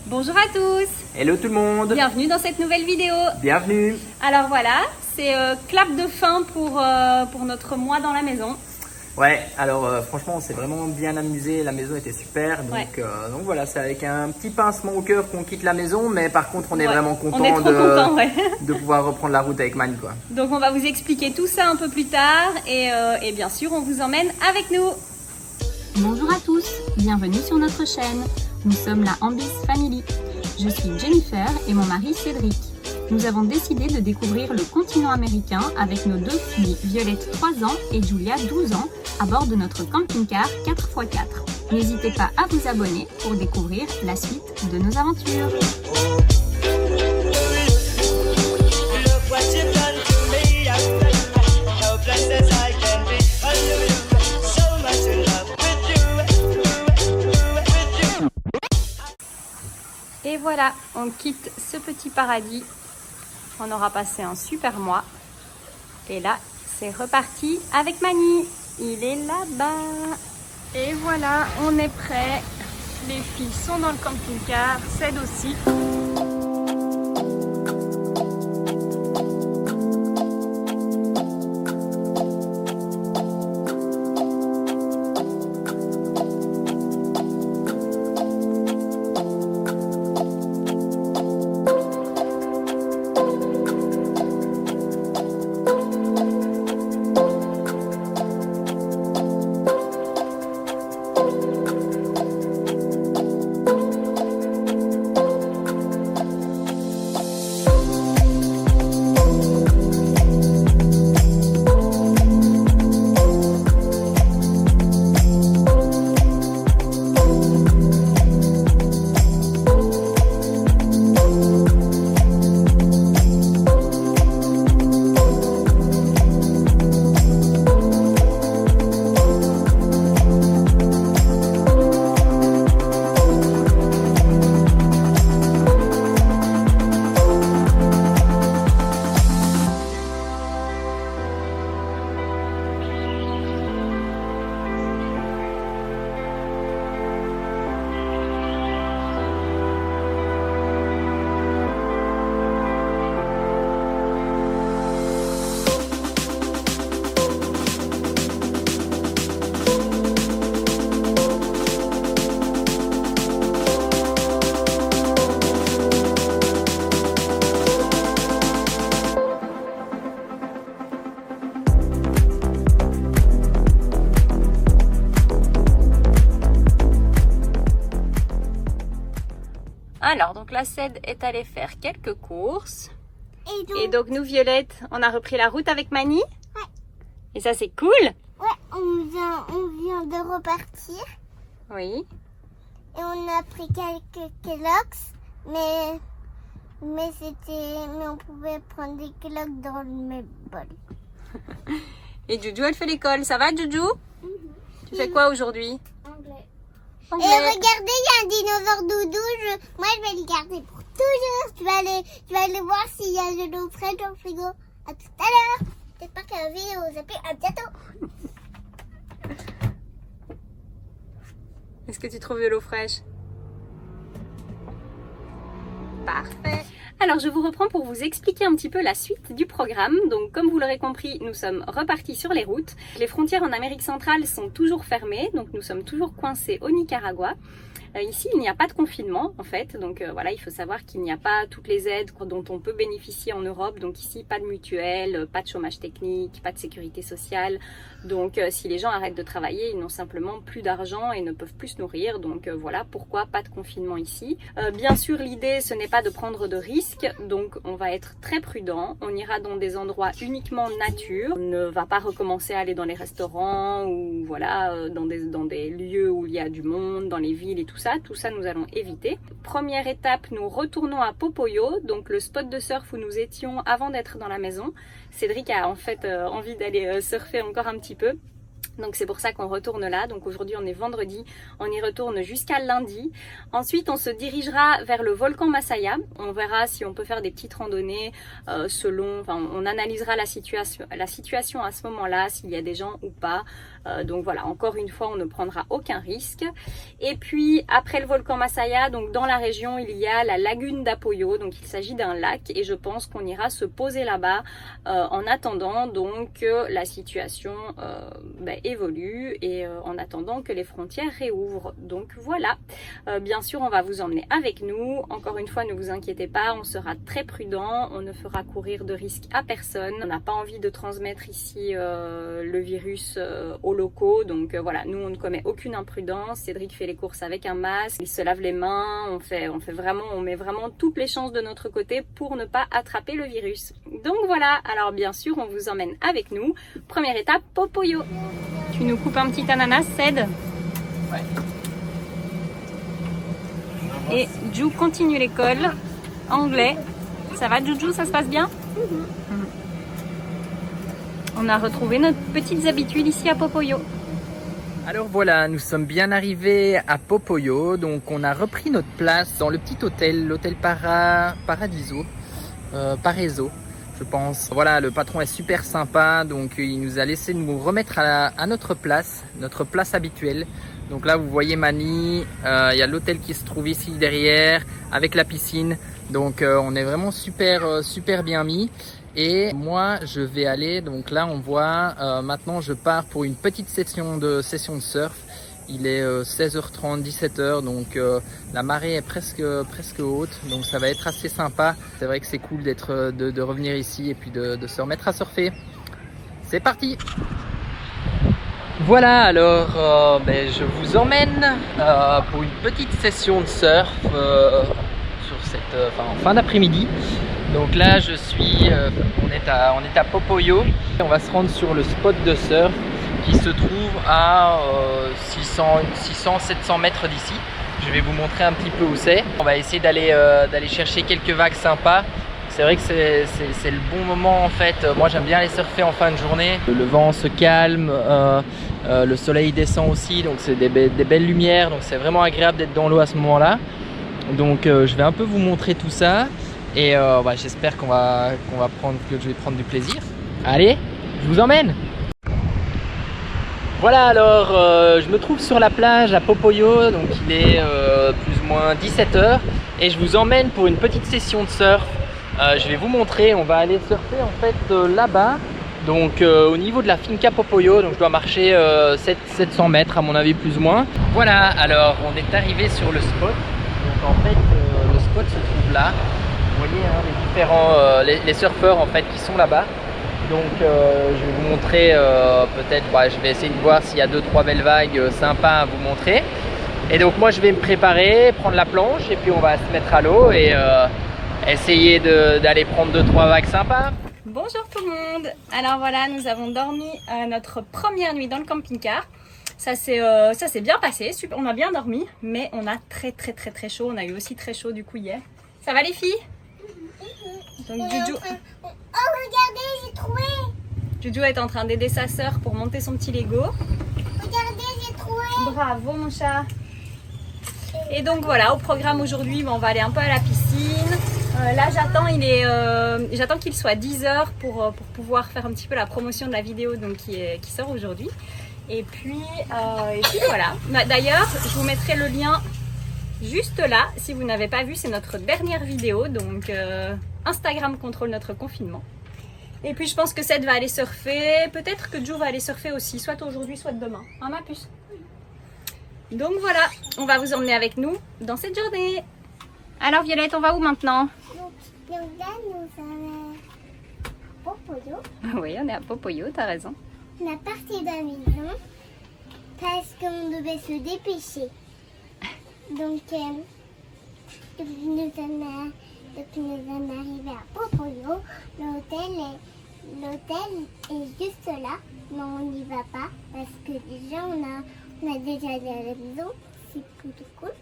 Bonjour à tous. Hello tout le monde. Bienvenue dans cette nouvelle vidéo. Bienvenue. Alors voilà, c'est clap de fin pour notre mois dans la maison. Ouais, alors franchement on s'est vraiment bien amusé, la maison était super, donc, Ouais. Donc voilà, c'est avec un petit pincement au cœur qu'on quitte la maison, mais par contre on est vraiment content On est trop content, ouais. de pouvoir reprendre la route avec Mani, quoi. Donc on va vous expliquer tout ça un peu plus tard et bien sûr on vous emmène avec nous. Bonjour à tous, bienvenue sur notre chaîne. Nous sommes la Ambis Family. Je suis Jennifer et mon mari Cédric. Nous avons décidé de découvrir le continent américain avec nos deux filles, Violette 3 ans et Julia 12 ans, à bord de notre camping-car 4x4. N'hésitez pas à vous abonner pour découvrir la suite de nos aventures. Et voilà, on quitte ce petit paradis. On aura passé un super mois. Et là, c'est reparti avec Mani. Il est là-bas. Et voilà, on est prêts. Les filles sont dans le camping-car. Cède aussi. Alors, donc la Cède est allée faire quelques courses. Et donc nous, Violette, on a repris la route avec Mani. Ouais. Et ça, c'est cool. Ouais, on vient de repartir Oui. et on a pris quelques Kellogg's, mais on pouvait prendre des Kellogg's dans le bol. Et Juju, elle fait l'école. Ça va, Juju? Tu fais quoi aujourd'hui? Anglais. Et Anglais. regardez, il y a un dinosaure doudou. Moi, je vais le garder pour toujours. Tu vas aller voir s'il y a de l'eau fraîche dans le frigo. À tout à l'heure. J'espère que la vidéo vous a plu. À bientôt. Est-ce que tu trouves de l'eau fraîche? Parfait. Alors, je vous reprends pour vous expliquer un petit peu la suite du programme. Donc, comme vous l'aurez compris, nous sommes repartis sur les routes. Les frontières en Amérique centrale sont toujours fermées, donc nous sommes toujours coincés au Nicaragua. Ici, il n'y a pas de confinement en fait, donc voilà, il faut savoir qu'il n'y a pas toutes les aides dont on peut bénéficier en Europe. Donc ici, pas de mutuelle, pas de chômage technique, pas de sécurité sociale. Donc si les gens arrêtent de travailler, ils n'ont simplement plus d'argent et ne peuvent plus se nourrir. Donc voilà pourquoi pas de confinement ici. Bien sûr, l'idée, ce n'est pas de prendre de risques, donc on va être très prudent. On ira dans des endroits uniquement nature. On ne va pas recommencer à aller dans les restaurants ou voilà, dans des lieux où il y a du monde, dans les villes et tout ça. Tout ça, nous allons éviter. Première étape, nous retournons à Popoyo, donc le spot de surf où nous étions avant d'être dans la maison. Cédric a en fait envie d'aller surfer encore un petit peu. Donc c'est pour ça qu'on retourne là. Donc aujourd'hui on est vendredi, on y retourne jusqu'à lundi. Ensuite on se dirigera vers le volcan Masaya. On verra si on peut faire des petites randonnées on analysera la situation à ce moment-là, s'il y a des gens ou pas. Donc voilà, encore une fois on ne prendra aucun risque. Et puis après le volcan Masaya, donc dans la région il y a la lagune d'Apoyo. Donc il s'agit d'un lac et je pense qu'on ira se poser là-bas en attendant donc que la situation évolue et en attendant que les frontières réouvrent. Donc voilà, bien sûr on va vous emmener avec nous. Encore une fois ne vous inquiétez pas, on sera très prudent, on ne fera courir de risques à personne. On n'a pas envie de transmettre ici le virus aux locaux. Donc voilà, nous on ne commet aucune imprudence. Cédric fait les courses avec un masque, il se lave les mains, on met vraiment toutes les chances de notre côté pour ne pas attraper le virus. Donc voilà, alors bien sûr on vous emmène avec nous. Première étape, Popoyo. Tu nous coupes un petit ananas, Ced? Ouais. Et Ju continue l'école, anglais. Ça va Juju, ça se passe bien? On a retrouvé nos petites habitudes ici à Popoyo. Alors voilà, nous sommes bien arrivés à Popoyo. Donc on a repris notre place dans le petit hôtel, l'hôtel Paradiso, Paraiso. Je pense. Voilà, le patron est super sympa, donc il nous a laissé nous remettre à notre place habituelle. Donc là, vous voyez Mani, il y a l'hôtel qui se trouve ici derrière, avec la piscine. Donc on est vraiment super bien mis. Et moi, je vais aller, donc là on voit, maintenant je pars pour une petite session de surf. Il est 16h30, 17h, donc la marée est presque haute, donc ça va être assez sympa. C'est vrai que c'est cool de revenir ici et puis de se remettre à surfer. C'est parti! Voilà, alors je vous emmène pour une petite session de surf sur cette en fin d'après-midi. Donc là je suis, on est à Popoyo. On va se rendre sur le spot de surf qui se trouve à 600-700 mètres d'ici. Je vais vous montrer un petit peu où c'est. On va essayer d'aller chercher quelques vagues sympas. C'est vrai que c'est le bon moment en fait. Moi j'aime bien aller surfer en fin de journée. Le vent se calme, le soleil descend aussi, donc c'est des belles lumières. Donc c'est vraiment agréable d'être dans l'eau à ce moment-là. Donc je vais un peu vous montrer tout ça. Et j'espère que je vais prendre du plaisir. Allez, je vous emmène! Voilà, alors je me trouve sur la plage à Popoyo, donc il est plus ou moins 17h et je vous emmène pour une petite session de surf. Je vais vous montrer, on va aller surfer en fait là-bas, donc au niveau de la Finca Popoyo, donc je dois marcher 700 mètres à mon avis plus ou moins. Voilà, alors on est arrivé sur le spot, donc en fait le spot se trouve là. Vous voyez hein, les différents les surfeurs en fait qui sont là-bas. Donc je vais vous montrer peut-être, je vais essayer de voir s'il y a 2-3 belles vagues sympas à vous montrer. Et donc moi je vais me préparer, prendre la planche et puis on va se mettre à l'eau et essayer d'aller prendre 2-3 vagues sympas. Bonjour tout le monde. Alors voilà, nous avons dormi notre première nuit dans le camping-car. Ça s'est bien passé, super, on a bien dormi, mais on a très chaud. On a eu aussi très chaud du coup hier. Ça va les filles? Donc Juju... Oh regardez, j'ai trouvé! Juju est en train d'aider sa sœur pour monter son petit Lego. Regardez, j'ai trouvé! Bravo mon chat! Et donc voilà, au programme aujourd'hui, on va aller un peu à la piscine. Là j'attends qu'il soit 10h pour pouvoir faire un petit peu la promotion de la vidéo donc, qui sort aujourd'hui. Et puis voilà. D'ailleurs, je vous mettrai le lien juste là. Si vous n'avez pas vu, c'est notre dernière vidéo. Donc Instagram contrôle notre confinement. Et puis je pense que Seth va aller surfer. Peut-être que Joe va aller surfer aussi, soit aujourd'hui, soit demain. Hein ma puce? Donc voilà, on va vous emmener avec nous dans cette journée. Alors Violette, on va où maintenant? Donc là, nous sommes à Popoyo. Oui, on est à Popoyo, t'as raison. On est parti de la maison parce qu'on devait se dépêcher. Donc nous sommes arrivés à Popoyo. L'hôtel est juste là, mais on n'y va pas parce que déjà on a déjà allé à la maison. C'est plutôt cool.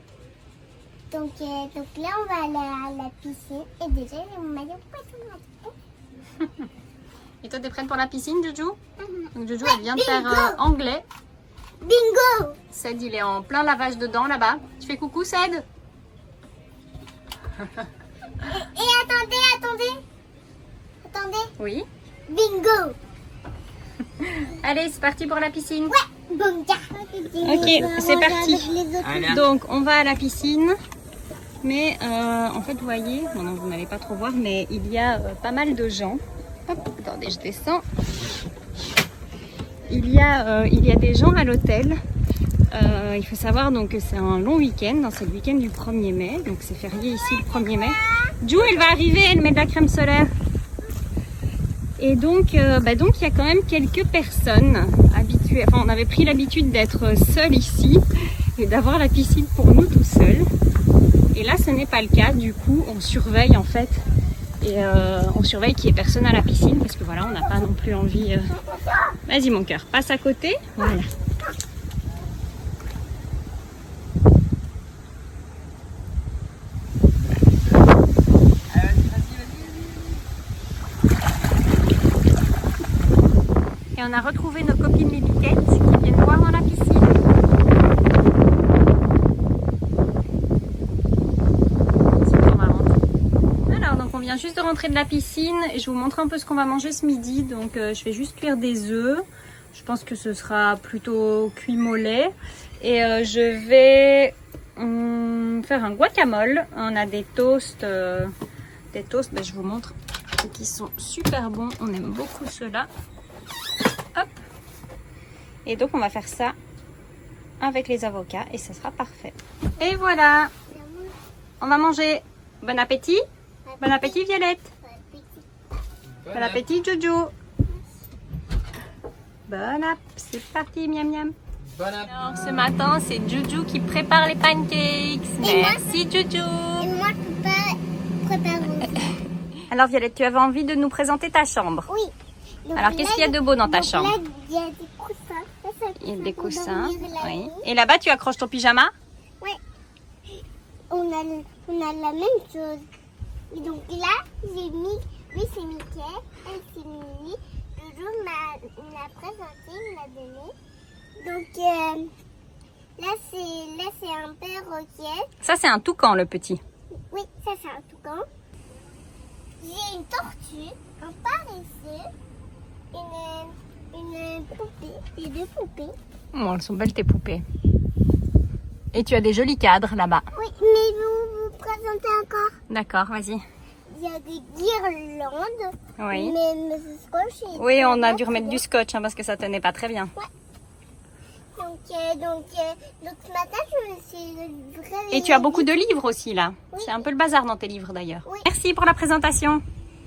Donc là on va aller à la piscine et déjà j'ai mon maillot poisson. Et toi, t'es prête pour la piscine, Juju? Donc Juju, elle vient de faire anglais. Bingo! Ced, il est en plein lavage dedans, là-bas. Tu fais coucou, Ced? Et attendez. Oui. Bingo! Allez, c'est parti pour la piscine. Ouais, bon, Ok, c'est parti. Donc, on va à la piscine. Mais en fait, vous voyez, bon, non, vous n'allez pas trop voir, mais il y a pas mal de gens. Hop, attendez, je descends. Il y a des gens à l'hôtel. Il faut savoir donc que c'est un long week-end. C'est le week-end du 1er mai. Donc, c'est férié ici le 1er mai. Ju, elle va arriver, elle met de la crème solaire. Et donc, il y a quand même quelques personnes habituées. Enfin, on avait pris l'habitude d'être seul ici et d'avoir la piscine pour nous tout seuls. Et là, ce n'est pas le cas. Du coup, on surveille en fait. Et on surveille qu'il n'y ait personne à la piscine parce que voilà, on n'a pas non plus envie. Vas-y, mon cœur, passe à côté. Voilà. Et on a retrouvé nos copines les biquettes qui viennent voir dans la piscine. On vient juste de rentrer de la piscine et je vais vous montrer un peu ce qu'on va manger ce midi. Donc je vais juste cuire des œufs. Je pense que ce sera plutôt cuit mollet. Et je vais faire un guacamole. On a des toasts. Je vous montre, qui sont super bons. On aime beaucoup ceux-là. Hop. Et donc on va faire ça avec les avocats et ça sera parfait. Et voilà. On va manger. Bon appétit. Bon appétit, Violette. Bon appétit, Juju. Bon app, c'est parti, miam miam. Bon app. Alors, ce matin, c'est Juju qui prépare les pancakes. Merci, Juju. Et moi, je peux pas préparer. Alors, Violette, tu avais envie de nous présenter ta chambre. Oui. Donc, alors, qu'est-ce qu'il y a de beau dans ta chambre? Là, il y a des coussins. Ça, il y a des coussins. Oui. Nuit. Et là-bas, tu accroches ton pyjama? Oui. On a la même chose. Et donc là, j'ai mis, lui c'est Mickey, elle c'est Minnie. Joujou m'a présenté, il m'a donné. Donc là c'est un perroquet. Ça c'est un toucan le petit. Oui, ça c'est un toucan. J'ai une tortue, un paresseux, une poupée, et deux poupées. Oh, elles sont belles tes poupées. Et tu as des jolis cadres là-bas. Oui, mais vous présentez encore. D'accord, vas-y. Il y a des guirlandes. Oui. Mais ce scotch. Oui, on a dû remettre du scotch parce que ça tenait pas très bien. Ouais. Donc ce matin, je me suis réveillée. Et tu as beaucoup de livres aussi là. Oui. C'est un peu le bazar dans tes livres d'ailleurs. Oui. Merci pour la présentation.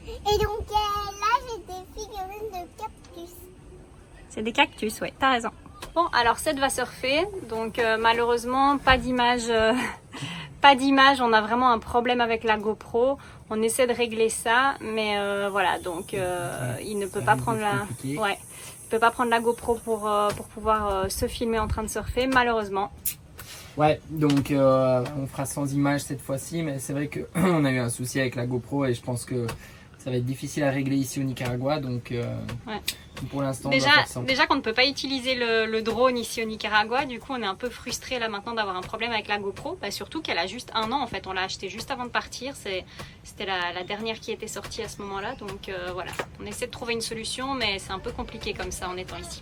Et donc là, j'ai des figurines de cactus. C'est des cactus, oui, t'as raison. Bon, alors Ced va surfer, donc malheureusement pas d'image. On a vraiment un problème avec la GoPro. On essaie de régler ça, mais voilà, donc il ne peut pas prendre la. Ouais. Il peut pas prendre la GoPro pour pouvoir se filmer en train de surfer, malheureusement. Ouais, donc on fera sans image cette fois-ci, mais c'est vrai qu'on a eu un souci avec la GoPro et je pense que ça va être difficile à régler ici au Nicaragua, donc ouais. Pour l'instant déjà qu'on ne peut pas utiliser le drone ici au Nicaragua, du coup on est un peu frustré là maintenant d'avoir un problème avec la GoPro, surtout qu'elle a juste 1 an en fait, on l'a acheté juste avant de partir, c'était la dernière qui était sortie à ce moment-là, donc voilà, on essaie de trouver une solution, mais c'est un peu compliqué comme ça en étant ici.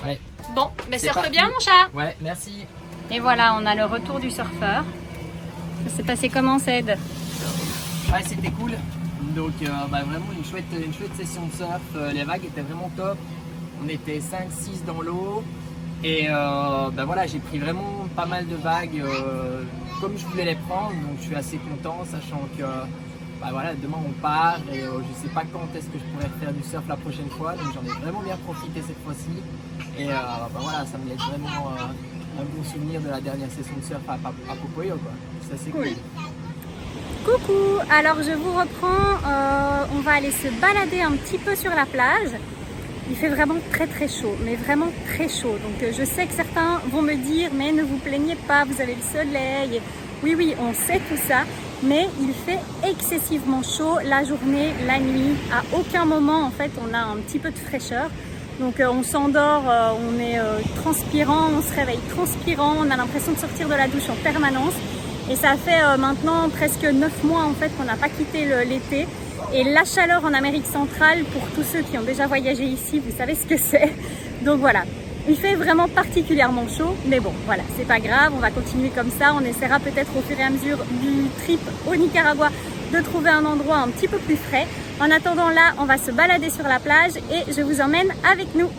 Ouais. Bon, surfe bien mon chat. Ouais, merci. Et voilà, on a le retour du surfeur. Ça s'est passé comment, Ced? Ouais, c'était cool. Donc vraiment une chouette session de surf, les vagues étaient vraiment top, on était 5-6 dans l'eau et voilà, j'ai pris vraiment pas mal de vagues comme je voulais les prendre, donc je suis assez content sachant que voilà, demain on part et je sais pas quand est-ce que je pourrais faire du surf la prochaine fois, donc j'en ai vraiment bien profité cette fois-ci et voilà, ça me laisse vraiment un bon souvenir de la dernière session de surf à Popoyo, quoi. C'est assez cool. Coucou, alors je vous reprends, on va aller se balader un petit peu sur la plage. Il fait vraiment très chaud, mais vraiment très chaud. Donc je sais que certains vont me dire, mais ne vous plaignez pas, vous avez le soleil. Oui, on sait tout ça, mais il fait excessivement chaud la journée, la nuit. À aucun moment, en fait, on a un petit peu de fraîcheur. Donc on s'endort, on est transpirant, on se réveille transpirant, on a l'impression de sortir de la douche en permanence. Et ça fait maintenant presque 9 mois en fait qu'on n'a pas quitté l'été. Et la chaleur en Amérique centrale, pour tous ceux qui ont déjà voyagé ici, vous savez ce que c'est. Donc voilà, il fait vraiment particulièrement chaud. Mais bon, voilà, c'est pas grave, on va continuer comme ça. On essaiera peut-être au fur et à mesure du trip au Nicaragua de trouver un endroit un petit peu plus frais. En attendant là, on va se balader sur la plage et je vous emmène avec nous.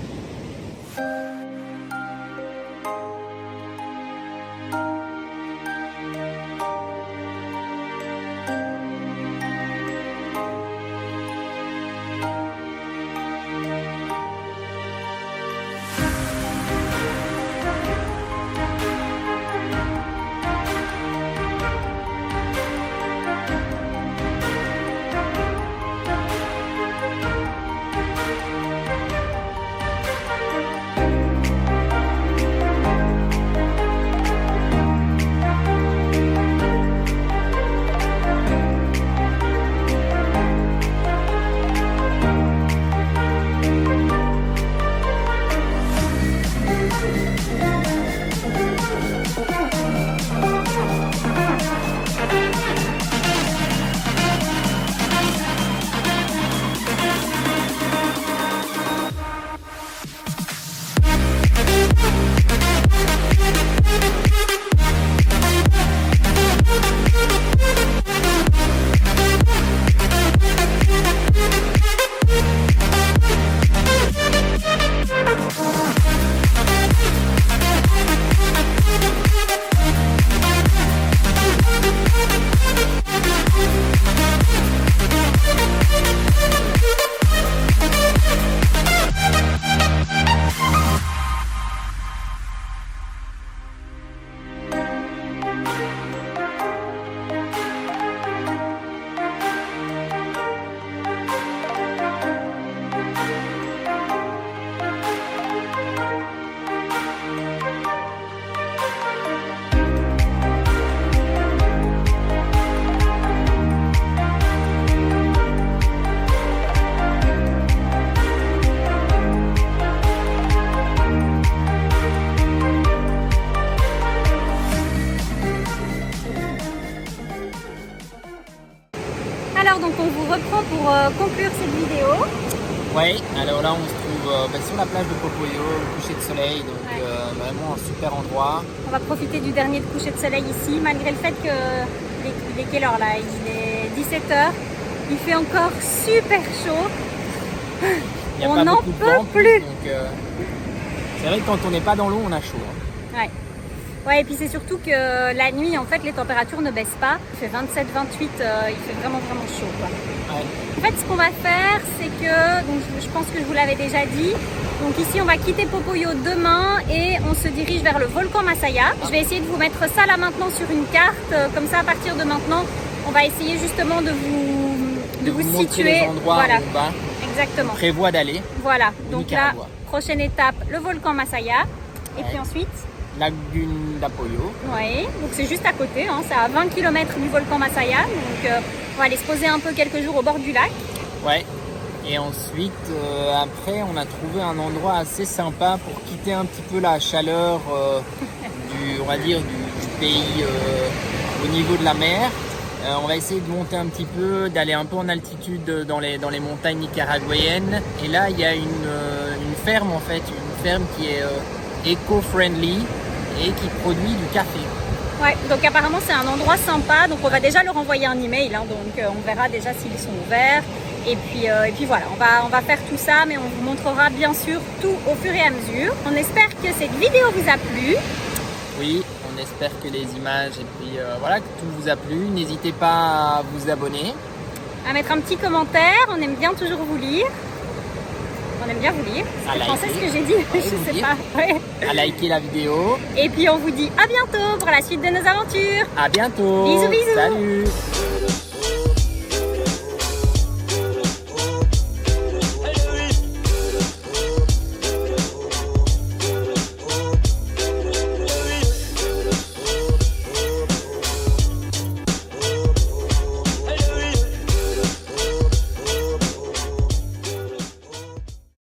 Alors donc on vous reprend pour conclure cette vidéo. Oui, alors là on se trouve sur la plage de Popoyo, au coucher de soleil, donc vraiment un super endroit. On va profiter du dernier coucher de soleil ici, malgré le fait que il est quelle heure là? Il est 17h, il fait encore super chaud. On n'en peut plus. Donc c'est vrai que quand on n'est pas dans l'eau, on a chaud. Ouais. Ouais, et puis c'est surtout que la nuit, en fait, les températures ne baissent pas. Il fait 27-28, il fait vraiment chaud, quoi. Ouais. En fait, ce qu'on va faire, c'est que, donc je pense que je vous l'avais déjà dit, donc ici, on va quitter Popoyo demain et on se dirige vers le volcan Masaya. Je vais essayer de vous mettre ça là maintenant sur une carte, comme ça, à partir de maintenant, on va essayer justement de vous situer. Les endroits voilà. où on va. Exactement. On prévoit d'aller. Voilà. Donc là, prochaine étape, le volcan Masaya. Et puis ensuite Lagune d'Apoyo. Oui, donc c'est juste à côté, hein, c'est à 20 km du volcan Masaya. Donc on va aller se poser un peu quelques jours au bord du lac. Ouais. Et ensuite, après, on a trouvé un endroit assez sympa pour quitter un petit peu la chaleur on va dire, du pays au niveau de la mer. On va essayer de monter un petit peu, d'aller un peu en altitude dans les montagnes nicaraguayennes. Et là, il y a une ferme en fait, une ferme qui est éco-friendly et qui produit du café. Ouais, donc apparemment c'est un endroit sympa, donc on va déjà leur envoyer un email, hein, donc on verra déjà s'ils sont ouverts. Et puis voilà, on va faire tout ça, mais on vous montrera bien sûr tout au fur et à mesure. On espère que cette vidéo vous a plu. Oui, on espère que les images et puis voilà, que tout vous a plu. N'hésitez pas à vous abonner. À mettre un petit commentaire, on aime bien toujours vous lire. On aime bien vous lire. C'est français ce que j'ai dit, je sais pas. Ouais. À liker la vidéo. Et puis on vous dit à bientôt pour la suite de nos aventures. À bientôt. Bisous bisous. Salut.